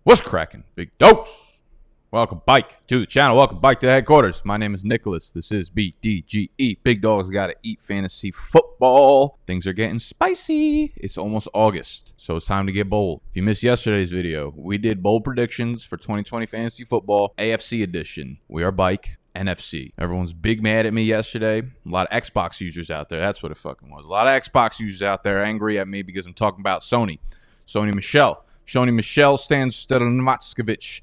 What's cracking, big dose? Welcome bike to the channel. Welcome bike to the headquarters. My name is Nicholas. This is BDGE. Big dogs gotta eat fantasy football. Things are getting spicy. It's almost August, so it's time to get bold. If you missed yesterday's video, we did bold predictions for 2020 fantasy football, AFC edition. We are bike. NFC. Everyone's big mad at me yesterday. A lot of Xbox users out there. That's what it fucking was. A lot of Xbox users out there angry at me because I'm talking about Sony. Sony Michel. Sony Michel stands Stelmatskovich.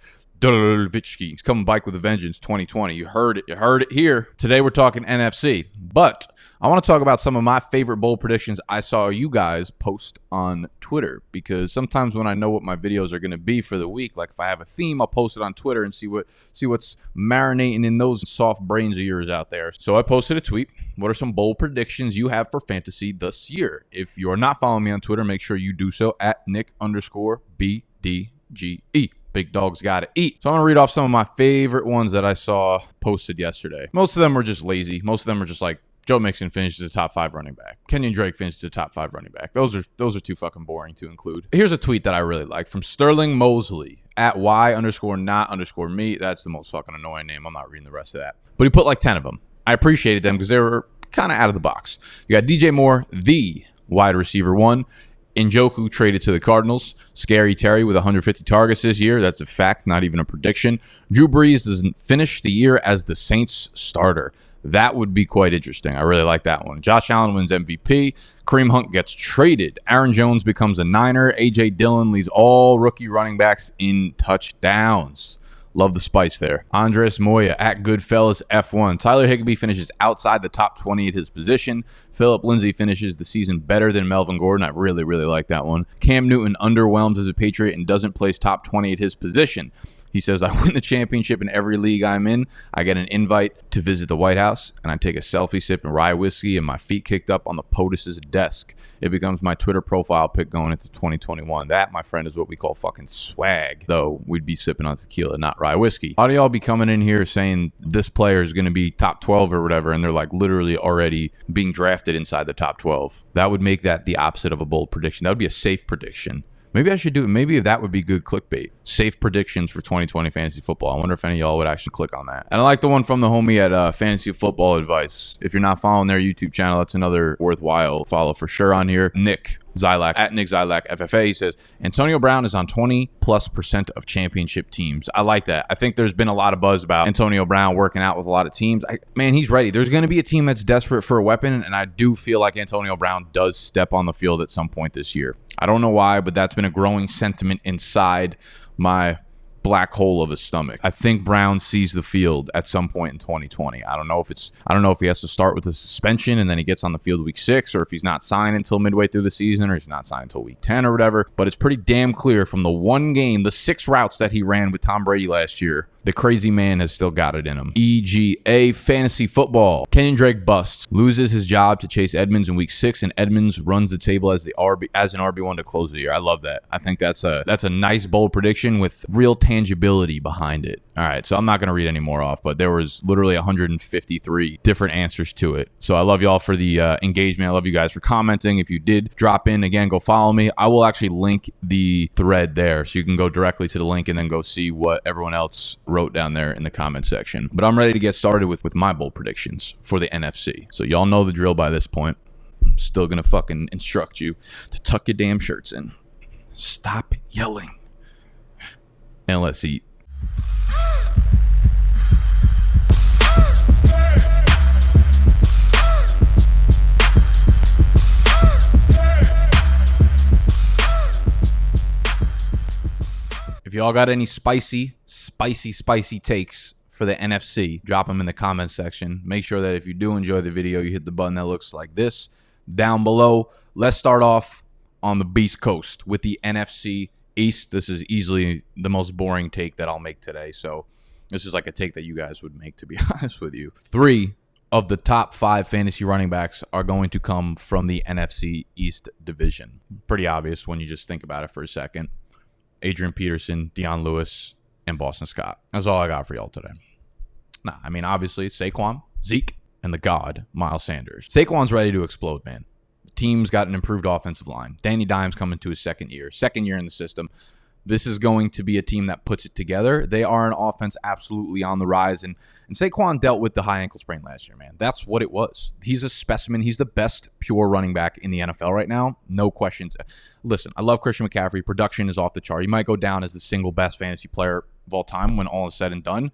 He's coming bike with a vengeance 2020. You heard it. You heard it here. Today we're talking NFC. But I want to talk about some of my favorite bold predictions I saw you guys post on Twitter. Because sometimes when I know what my videos are going to be for the week, like if I have a theme, I'll post it on Twitter and see what's marinating in those soft brains of yours out there. So I posted a tweet. What are some bold predictions you have for fantasy this year? If you are not following me on Twitter, make sure you do so at Nick_BDGE. Big dogs gotta eat. So I'm gonna read off some of my favorite ones that I saw posted yesterday. Most of them were just lazy. Most of them were just like Joe Mixon finishes the top 5 running back. Kenyon Drake finishes the top 5 running back. Those are too fucking boring to include. Here's a tweet that I really like from Sterling Mosley at Y_not_me. That's the most fucking annoying name. I'm not reading the rest of that. But he put like 10 of them. I appreciated them because they were kind of out of the box. You got DJ Moore, the wide receiver 1. Njoku traded to the Cardinals. Scary Terry with 150 targets this year. That's a fact, not even a prediction. Drew Brees doesn't finish the year as the Saints starter. That would be quite interesting. I really like that one. Josh Allen wins MVP. Kareem Hunt gets traded. Aaron Jones becomes a Niner. A.J. Dillon leads all rookie running backs in touchdowns. Love the spice there. Andres Moya at Goodfellas F1. Tyler Higbee finishes outside the top 20 at his position. Phillip Lindsay finishes the season better than Melvin Gordon. I really, really like that one. Cam Newton underwhelms as a Patriot and doesn't place top 20 at his position. He says, I win the championship in every league I'm in. I get an invite to visit the White House, and I take a selfie sipping rye whiskey and my feet kicked up on the POTUS's desk. It becomes my Twitter profile pic going into 2021. That, my friend, is what we call fucking swag. Though we'd be sipping on tequila, not rye whiskey. A lot of y'all be coming in here saying this player is going to be top 12 or whatever, and they're like literally already being drafted inside the top 12. That would make that the opposite of a bold prediction. That would be a safe prediction. Maybe I should do it. Maybe that would be good clickbait. Safe predictions for 2020 fantasy football. I wonder if any of y'all would actually click on that. And I like the one from the homie at Fantasy Football Advice. If you're not following their YouTube channel, that's another worthwhile follow for sure on here. Nick Zylak at Nick Zylak FFA. He says, Antonio Brown is on 20+% of championship teams. I like that. I think there's been a lot of buzz about Antonio Brown working out with a lot of teams. Man, he's ready. There's going to be a team that's desperate for a weapon, and I do feel like Antonio Brown does step on the field at some point this year. I don't know why, but that's been a growing sentiment inside my black hole of his stomach. I think Brown sees the field at some point in 2020. I don't know if he has to start with a suspension and then he gets on the field week 6, or if he's not signed until midway through the season, or he's not signed until week 10 or whatever. But it's pretty damn clear from the one game, the 6 routes that he ran with Tom Brady last year, the crazy man has still got it in him. EGA Fantasy Football. Kenyon Drake busts, loses his job to Chase Edmonds in week 6, and Edmonds runs the table as an RB1 to close the year. I love that. I think that's a nice bold prediction with real tangibility behind it. All right, so I'm not going to read any more off, but there was literally 153 different answers to it. So I love y'all for the engagement. I love you guys for commenting. If you did drop in, again, go follow me. I will actually link the thread there, so you can go directly to the link and then go see what everyone else wrote down there in the comment section. But I'm ready to get started with my bold predictions for the NFC. So y'all know the drill by this point. I'm still going to fucking instruct you to tuck your damn shirts in. Stop yelling. And let's eat. If y'all got any spicy takes for the NFC, drop them in the comments section. Make sure that if you do enjoy the video, you hit the button that looks like this down below. Let's start off on the Beast Coast with the NFC East. This is easily the most boring take that I'll make today. So this is like a take that you guys would make, to be honest with you. 3 of the top 5 fantasy running backs are going to come from the NFC East division. Pretty obvious when you just think about it for a second. Adrian Peterson, Deion Lewis, and Boston Scott. That's all I got for y'all today. Nah, I mean, obviously, Saquon, Zeke, and the God, Miles Sanders. Saquon's ready to explode, man. The team's got an improved offensive line. Danny Dimes coming to his second year in the system. This is going to be a team that puts it together. They are an offense absolutely on the rise. And Saquon dealt with the high ankle sprain last year, man. That's what it was. He's a specimen. He's the best pure running back in the NFL right now. No questions. Listen, I love Christian McCaffrey. Production is off the chart. He might go down as the single best fantasy player of all time when all is said and done.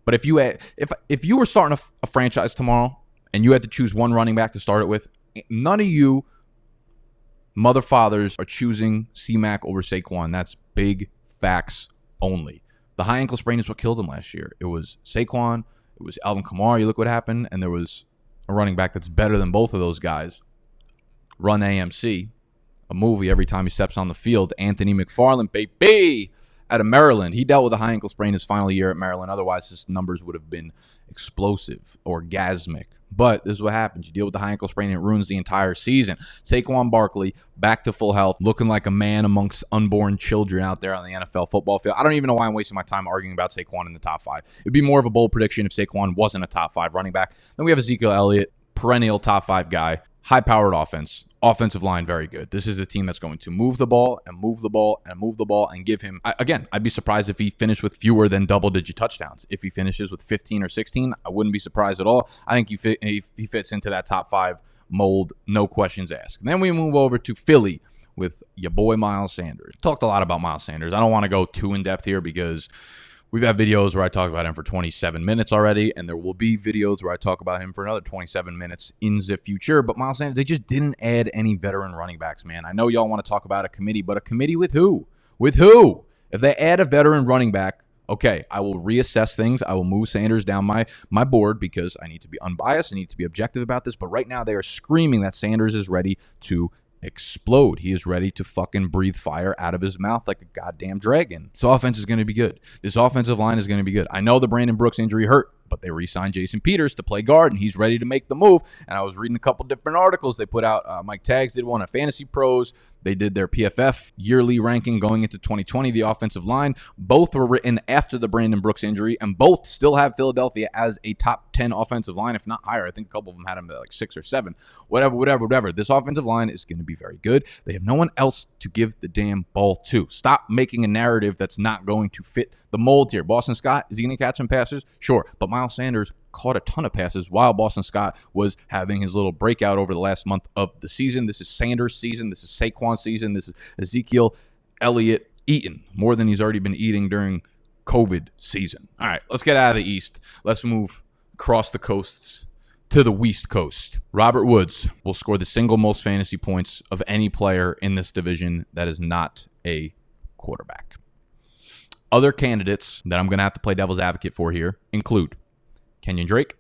But if you were starting a franchise tomorrow and you had to choose one running back to start it with, none of you mother fathers are choosing C-Mac over Saquon. That's big facts only. The high ankle sprain is what killed him last year. It was Saquon. It was Alvin Kamara. You look what happened. And there was a running back that's better than both of those guys. Run AMC, a movie every time he steps on the field. Anthony McFarland, baby, out of Maryland. He dealt with a high ankle sprain his final year at Maryland. Otherwise, his numbers would have been explosive, orgasmic. But this is what happens. You deal with the high ankle sprain and it ruins the entire season. Saquon Barkley, back to full health, looking like a man amongst unborn children out there on the NFL football field. I don't even know why I'm wasting my time arguing about Saquon in the top 5. It'd be more of a bold prediction if Saquon wasn't a top 5 running back. Then we have Ezekiel Elliott, perennial top 5 guy. High-powered offense. Offensive line, very good. This is a team that's going to move the ball and move the ball and move the ball and give him... Again, I'd be surprised if he finished with fewer than double-digit touchdowns. If he finishes with 15 or 16, I wouldn't be surprised at all. I think he fits into that top 5 mold, no questions asked. And then we move over to Philly with your boy Miles Sanders. Talked a lot about Miles Sanders. I don't want to go too in-depth here because... we've had videos where I talk about him for 27 minutes already, and there will be videos where I talk about him for another 27 minutes in the future. But Miles Sanders, they just didn't add any veteran running backs, man. I know y'all want to talk about a committee, but a committee with who? With who? If they add a veteran running back, okay, I will reassess things. I will move Sanders down my board because I need to be unbiased. I need to be objective about this. But right now they are screaming that Sanders is ready to explode. He is ready to fucking breathe fire out of his mouth like a goddamn dragon. This offense is going to be good. This offensive line is going to be good. I know the Brandon Brooks injury hurt, but they re-signed Jason Peters to play guard, and he's ready to make the move. And I was reading a couple different articles. They put out, Mike Taggs did one on Fantasy Pros. They did their PFF yearly ranking going into 2020, the offensive line. Both were written after the Brandon Brooks injury, and both still have Philadelphia as a top 10 offensive line, if not higher. I think a couple of them had them at like 6 or 7. Whatever. This offensive line is going to be very good. They have no one else to give the damn ball to. Stop making a narrative that's not going to fit the mold here. Boston Scott, is he going to catch some passes? Sure. But Miles Sanders caught a ton of passes while Boston Scott was having his little breakout over the last month of the season. This is Sanders' season. This is Saquon's season. This is Ezekiel Elliott eating more than he's already been eating during COVID season. All right, let's get out of the East. Let's move across the coasts to the West Coast. Robert Woods will score the single most fantasy points of any player in this division that is not a quarterback. Other candidates that I'm going to have to play devil's advocate for here include Kenyon Drake,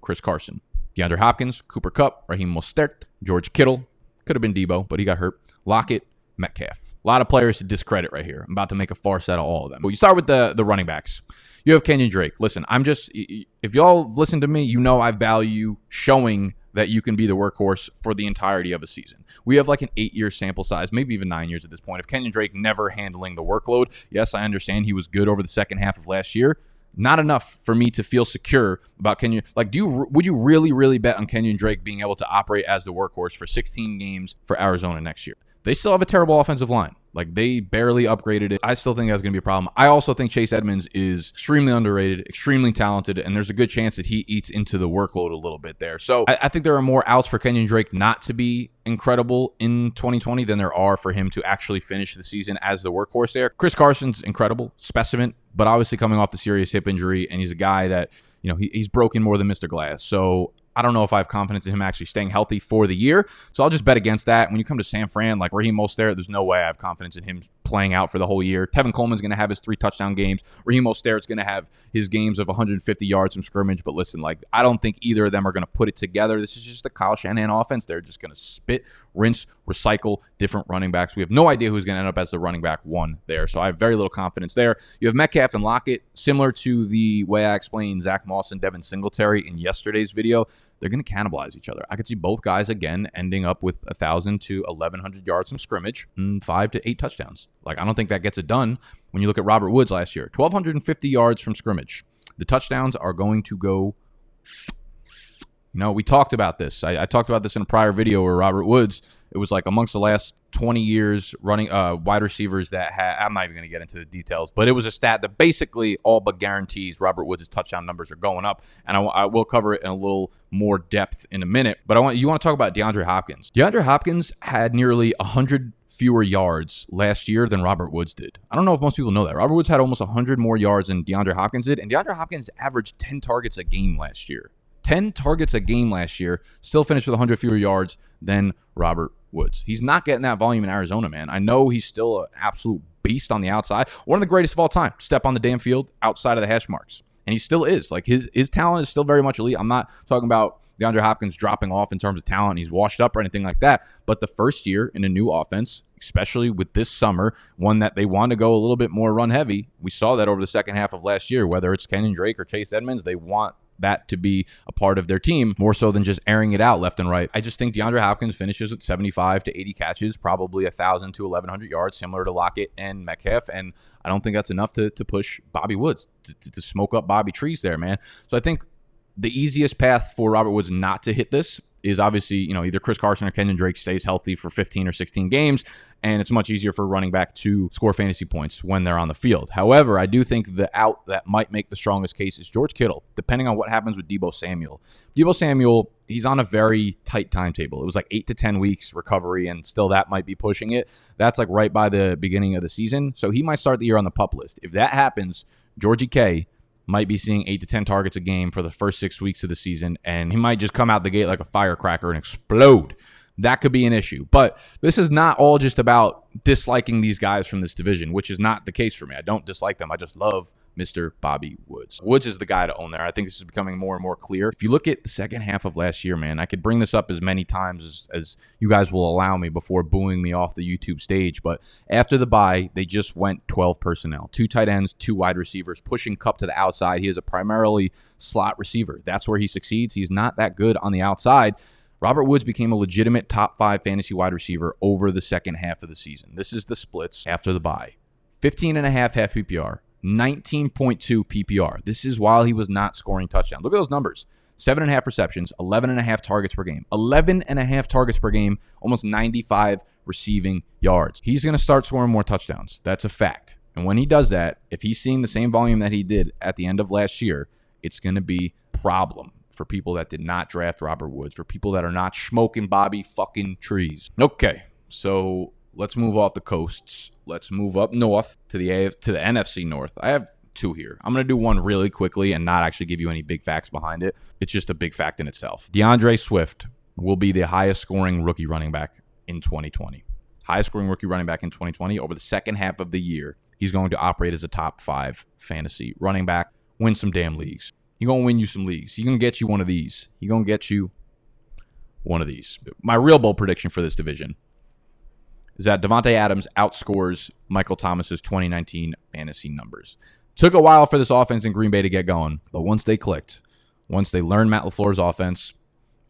Chris Carson, DeAndre Hopkins, Cooper Kupp, Raheem Mostert, George Kittle. Could have been Debo, but he got hurt. Lockett, Metcalf. A lot of players to discredit right here. I'm about to make a farce out of all of them. But you start with the running backs. You have Kenyon Drake. Listen, if y'all listen to me, you know I value showing that you can be the workhorse for the entirety of a season. We have like an 8-year sample size, maybe even 9 years at this point, of Kenyon Drake never handling the workload. Yes, I understand he was good over the second half of last year. Not enough for me to feel secure about Kenyon. Like, would you really bet on Kenyon Drake being able to operate as the workhorse for 16 games for Arizona next year? They still have a terrible offensive line. Like, they barely upgraded it. I still think that's going to be a problem. I also think Chase Edmonds is extremely underrated, extremely talented, and there's a good chance that he eats into the workload a little bit there. So I think there are more outs for Kenyon Drake not to be incredible in 2020 than there are for him to actually finish the season as the workhorse there. Chris Carson's incredible, specimen, but obviously coming off the serious hip injury, and he's a guy that, you know, he's broken more than Mr. Glass. So I don't know if I have confidence in him actually staying healthy for the year. So I'll just bet against that. When you come to San Fran, like Raheem Mostert, there's no way I have confidence in him playing out for the whole year. Tevin Coleman's going to have his 3 touchdown games. Raheem Mostert's going to have his games of 150 yards from scrimmage. But listen, like, I don't think either of them are going to put it together. This is just a Kyle Shanahan offense. They're just going to spit, rinse, recycle different running backs. We have no idea who's going to end up as the running back 1 there. So I have very little confidence there. You have Metcalf and Lockett, similar to the way I explained Zach Moss and Devin Singletary in yesterday's video. They're going to cannibalize each other. I could see both guys, again, ending up with 1,000 to 1,100 yards from scrimmage and 5 to 8 touchdowns. Like, I don't think that gets it done when you look at Robert Woods last year. 1,250 yards from scrimmage. The touchdowns are going to go... You know, we talked about this. I talked about this in a prior video where Robert Woods It was like amongst the last 20 years running wide receivers that I'm not even going to get into the details, but it was a stat that basically all but guarantees Robert Woods' touchdown numbers are going up. And I will cover it in a little more depth in a minute. But you want to talk about DeAndre Hopkins. DeAndre Hopkins had nearly 100 fewer yards last year than Robert Woods did. I don't know if most people know that. Robert Woods had almost 100 more yards than DeAndre Hopkins did, and DeAndre Hopkins averaged 10 targets a game last year. 10 targets a game last year, still finished with 100 fewer yards than Robert Woods. He's not getting that volume in Arizona, man. I know he's still an absolute beast on the outside. One of the greatest of all time. Step on the damn field outside of the hash marks. And he still is. Like, his talent is still very much elite. I'm not talking about DeAndre Hopkins dropping off in terms of talent. He's washed up or anything like that. But the first year in a new offense, especially with this summer, one that they want to go a little bit more run heavy. We saw that over the second half of last year, whether it's Kenyon Drake or Chase Edmonds, they want that to be a part of their team more so than just airing it out left and right. I just think DeAndre Hopkins finishes with 75 to 80 catches, probably 1,000 to 1,100 yards, similar to Lockett and Metcalf. And I don't think that's enough to push Bobby Woods, to smoke up Bobby Trees there, man. So I think the easiest path for Robert Woods not to hit this is obviously, either Chris Carson or Kenyon Drake stays healthy for 15 or 16 games, and it's much easier for a running back to score fantasy points when they're on the field. However, I do think the out that might make the strongest case is George Kittle, depending on what happens with Deebo Samuel. Deebo Samuel, he's on a very tight timetable. It was like 8 to 10 weeks recovery, and still that might be pushing it. That's like right by the beginning of the season, so he might start the year on the PUP list. If that happens, Georgie K might be seeing 8 to 10 targets a game for the first 6 weeks of the season, and he might just come out the gate like a firecracker and explode. That could be an issue. But this is not all just about disliking these guys from this division, which is not the case for me. I don't dislike them. I just love Mr. Bobby Woods. Woods is the guy to own there. I think this is becoming more and more clear. If you look at the second half of last year, man, I could bring this up as many times as you guys will allow me before booing me off the YouTube stage. But after the bye, they just went 12 personnel. 2 tight ends, 2 wide receivers, pushing Kupp to the outside. He is a primarily slot receiver. That's where he succeeds. He's not that good on the outside. Robert Woods became a legitimate top 5 fantasy wide receiver over the second half of the season. This is the splits after the bye. 15.5 half PPR, 19.2 PPR. This is while he was not scoring touchdowns. Look at those numbers. 7.5 receptions, 11.5 targets per game. 11.5 targets per game, almost 95 receiving yards. He's going to start scoring more touchdowns. That's a fact. And when he does that, if he's seeing the same volume that he did at the end of last year, it's going to be a problem for people that did not draft Robert Woods, for people that are not smoking Bobby fucking trees. Okay, so let's move off the coasts. Let's move up north to the NFC North. I have 2 here. I'm going to do one really quickly and not actually give you any big facts behind it. It's just a big fact in itself. DeAndre Swift will be the highest scoring rookie running back in 2020. Highest scoring rookie running back in 2020. Over the second half of the year, he's going to operate as a top 5 fantasy running back, win some damn leagues. He's going to win you some leagues. He's going to get you one of these. He's going to get you one of these. My real bold prediction for this division is that Davante Adams outscores Michael Thomas's 2019 fantasy numbers. Took a while for this offense in Green Bay to get going, but once they clicked, once they learned Matt LaFleur's offense,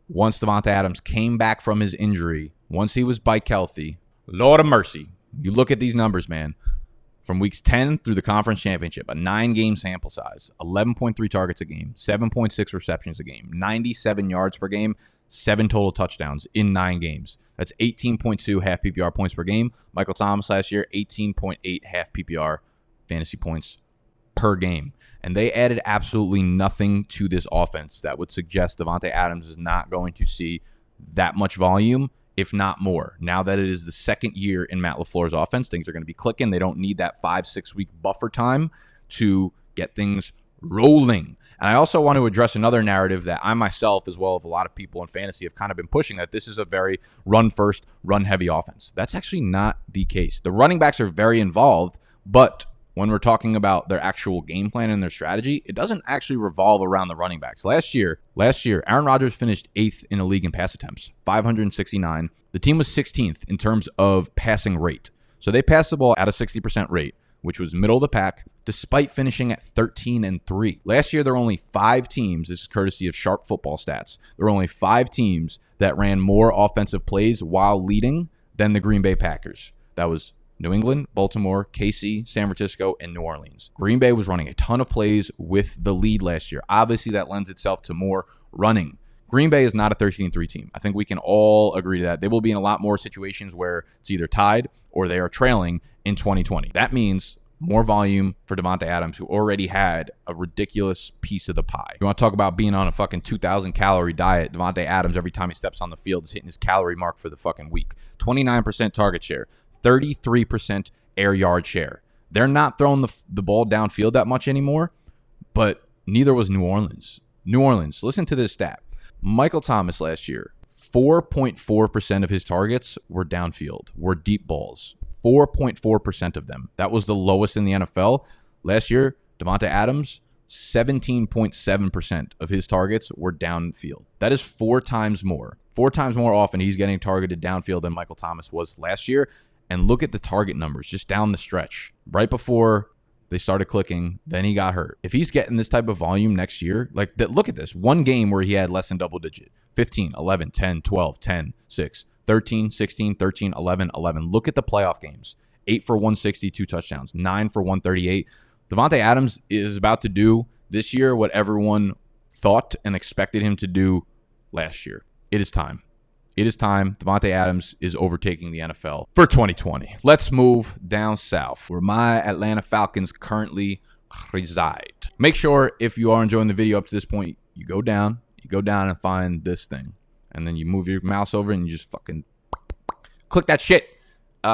once Davante Adams came back from his injury, once he was bike healthy, Lord of mercy, you look at these numbers, man. From weeks 10 through the conference championship, a 9-game sample size, 11.3 targets a game, 7.6 receptions a game, 97 yards per game, 7 total touchdowns in 9 games. That's 18.2 half PPR points per game. Michael Thomas last year, 18.8 half PPR fantasy points per game. And they added absolutely nothing to this offense that would suggest Davante Adams is not going to see that much volume, if not more. Now that it is the second year in Matt LaFleur's offense, things are going to be clicking. They don't need that 5-6 week buffer time to get things rolling. And I also want to address another narrative that I myself, as well as a lot of people in fantasy, have kind of been pushing, that this is a very run-first, run-heavy offense. That's actually not the case. The running backs are very involved, but when we're talking about their actual game plan and their strategy, it doesn't actually revolve around the running backs. Last year, Aaron Rodgers finished 8th in the league in pass attempts, 569. The team was 16th in terms of passing rate. So they passed the ball at a 60% rate, which was middle of the pack, despite finishing at 13-3. Last year, there were only 5 teams, this is courtesy of Sharp Football Stats, there were only 5 teams that ran more offensive plays while leading than the Green Bay Packers. That was New England, Baltimore, KC, San Francisco, and New Orleans. Green Bay was running a ton of plays with the lead last year. Obviously, that lends itself to more running. Green Bay is not a 13-3 team. I think we can all agree to that. They will be in a lot more situations where it's either tied or they are trailing in 2020. That means more volume for Davante Adams, who already had a ridiculous piece of the pie. You want to talk about being on a fucking 2,000 calorie diet? Davante Adams, every time he steps on the field, is hitting his calorie mark for the fucking week. 29% target share, 33% air yard share. They're not throwing the ball downfield that much anymore, but neither was New Orleans. New Orleans, listen to this stat. Michael Thomas last year, 4.4% of his targets were downfield, were deep balls. 4.4% of them. That was the lowest in the NFL. Last year, Davante Adams, 17.7% of his targets were downfield. That is 4 times more. 4 times more often he's getting targeted downfield than Michael Thomas was last year. And look at the target numbers just down the stretch. Right before they started clicking, then he got hurt. If he's getting this type of volume next year, like that, look at this. One game where he had less than double digit. 15, 11, 10, 12, 10, 6. 13, 16, 13, 11, 11. Look at the playoff games. 8 for 160, 2 touchdowns. 9 for 138. Davante Adams is about to do this year what everyone thought and expected him to do last year. It is time. It is time. Davante Adams is overtaking the NFL for 2020. Let's move down south, where my Atlanta Falcons currently reside. Make sure if you are enjoying the video up to this point, you go down and find this thing. And then you move your mouse over and you just fucking click that shit.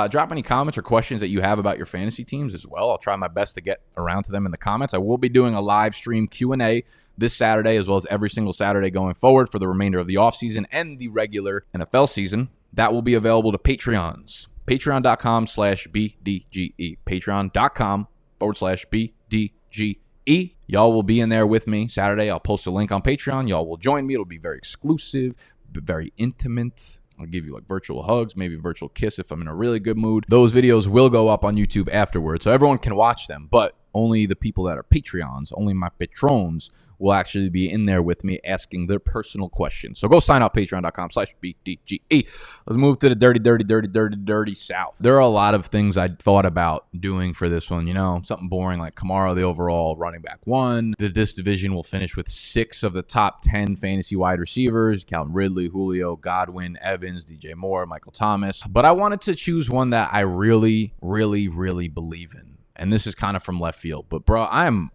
Drop any comments or questions that you have about your fantasy teams as well. I'll try my best to get around to them in the comments. I will be doing a live stream Q&A this Saturday, as well as every single Saturday going forward for the remainder of the offseason and the regular NFL season. That will be available to Patreons. Patreon.com/BDGE. Patreon.com/BDGE. Y'all will be in there with me Saturday. I'll post a link on Patreon. Y'all will join me. It'll be very exclusive, very intimate. I'll give you like virtual hugs, maybe a virtual kiss if I'm in a really good mood. Those videos will go up on YouTube afterwards, so everyone can watch them, but only the people that are Patreons, only my patrons will actually be in there with me asking their personal questions. So go sign up, patreon.com/BDGE. Let's move to the dirty South. There are a lot of things I thought about doing for this one. You know, something boring like Kamara, the overall running back 1. This division will finish with 6 of the top 10 fantasy wide receivers: Calvin Ridley, Julio, Godwin, Evans, DJ Moore, Michael Thomas. But I wanted to choose one that I really believe in. And this is kind of from left field, but bro, I'm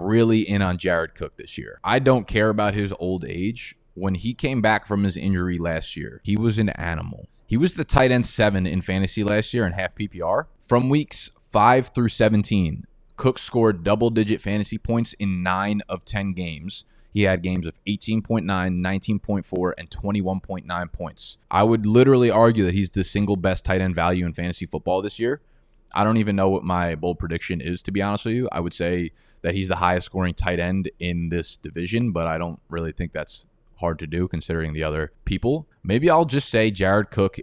really in on Jared Cook this year. I don't care about his old age. When he came back from his injury last year, he was an animal. He was the tight end 7 in fantasy last year in half PPR. From weeks 5 through 17, Cook scored double-digit fantasy points in 9 of 10 games. He had games of 18.9, 19.4, and 21.9 points. I would literally argue that he's the single best tight end value in fantasy football this year. I don't even know what my bold prediction is, to be honest with you. I would say that he's the highest scoring tight end in this division, but I don't really think that's hard to do considering the other people. Maybe I'll just say Jared Cook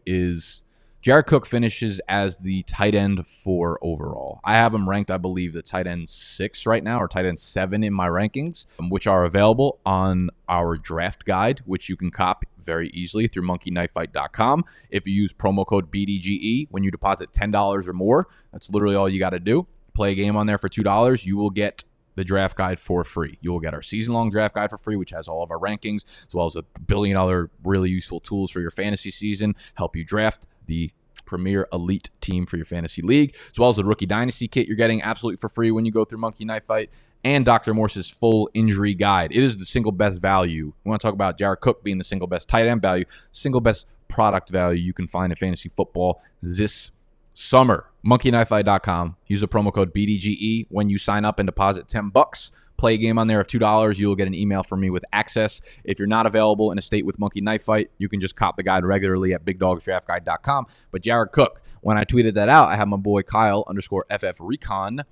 finishes as the tight end 4 overall. I have him ranked, I believe, the tight end 6 right now, or tight end 7 in my rankings, which are available on our draft guide, which you can cop very easily through monkeyknifefight.com. If you use promo code BDGE when you deposit $10 or more, that's literally all you got to do. Play a game on there for $2. You will get the draft guide for free. You will get our season-long draft guide for free, which has all of our rankings, as well as a billion other really useful tools for your fantasy season, help you draft the premier elite team for your fantasy league, as well as the rookie dynasty kit you're getting absolutely for free when you go through Monkey Knife Fight, and Dr. Morse's full injury guide. It is the single best value. We want to talk about Jared Cook being the single best tight end value, single best product value you can find in fantasy football this summer. monkeyknifefight.com. Use the promo code BDGE when you sign up and deposit $10. Play a game on there of $2. You will get an email from me with access. If you're not available in a state with Monkey Knife Fight, you can just cop the guide regularly at bigdogsdraftguide.com. But Jared Cook, when I tweeted that out, I had my boy Kyle_FF_Recon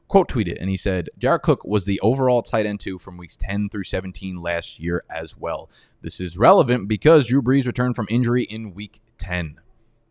quote tweet it, and he said, Jared Cook was the overall tight end 2 from weeks 10 through 17 last year as well. This is relevant because Drew Brees returned from injury in week 10.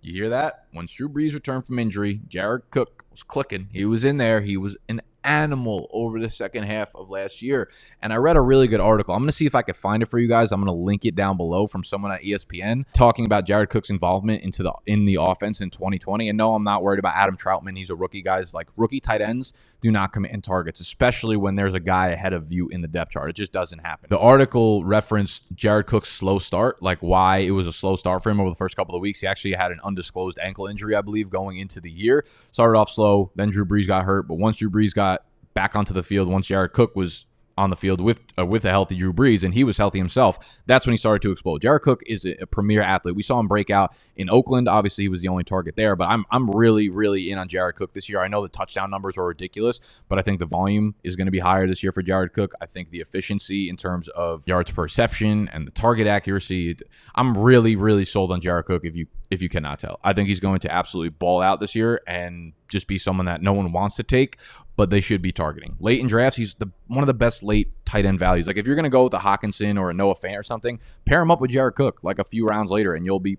You hear that? Once Drew Brees returned from injury, Jared Cook was clicking. He was in there. He was an animal over the second half of last year. And I read a really good article. I'm going to see if I can find it for you guys. I'm going to link it down below from someone at ESPN talking about Jared Cook's involvement in the offense in 2020. And no, I'm not worried about Adam Troutman. He's a rookie, guys. Like, rookie tight ends do not command targets, especially when there's a guy ahead of you in the depth chart. It just doesn't happen. The article referenced Jared Cook's slow start, like why it was a slow start for him over the first couple of weeks. He actually had an undisclosed ankle injury, I believe, going into the year. Started off slow, then Drew Brees got hurt. But once Drew Brees got back onto the field, once Jared Cook was on the field with a healthy Drew Brees, and he was healthy himself, that's when he started to explode. Jared Cook is a premier athlete. We saw him break out in Oakland. Obviously, he was the only target there, but I'm really, really in on Jared Cook this year. I know the touchdown numbers are ridiculous, but I think the volume is going to be higher this year for Jared Cook. I think the efficiency in terms of yards per reception and the target accuracy, I'm really, really sold on Jared Cook, if you cannot tell. I think he's going to absolutely ball out this year and just be someone that no one wants to take, but they should be targeting. Late in drafts, he's one of the best late tight end values. Like, if you're going to go with a Hawkinson or a Noah Fant or something, pair him up with Jared Cook like a few rounds later, and you'll be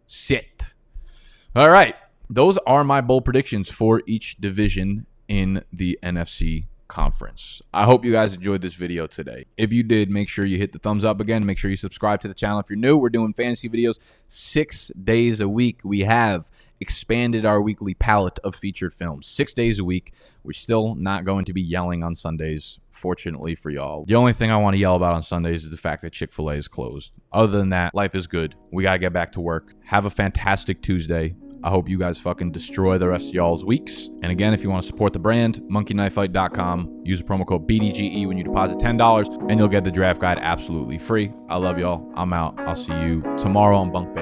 sit. All right. Those are my bold predictions for each division in the NFC conference. I hope you guys enjoyed this video today. If you did, make sure you hit the thumbs up again. Make sure you subscribe to the channel. If you're new, we're doing fantasy videos 6 days a week. We have expanded our weekly palette of featured films 6 days a week. We're still not going to be yelling on Sundays, fortunately for y'all. The only thing I want to yell about on Sundays is the fact that Chick-fil-A is closed. Other than that, life is good. We got to get back to work. Have a fantastic Tuesday. I hope you guys fucking destroy the rest of y'all's weeks. And again, if you want to support the brand, monkeyknifefight.com. Use the promo code BDGE when you deposit $10, and you'll get the draft guide absolutely free. I love y'all. I'm out. I'll see you tomorrow on Bunk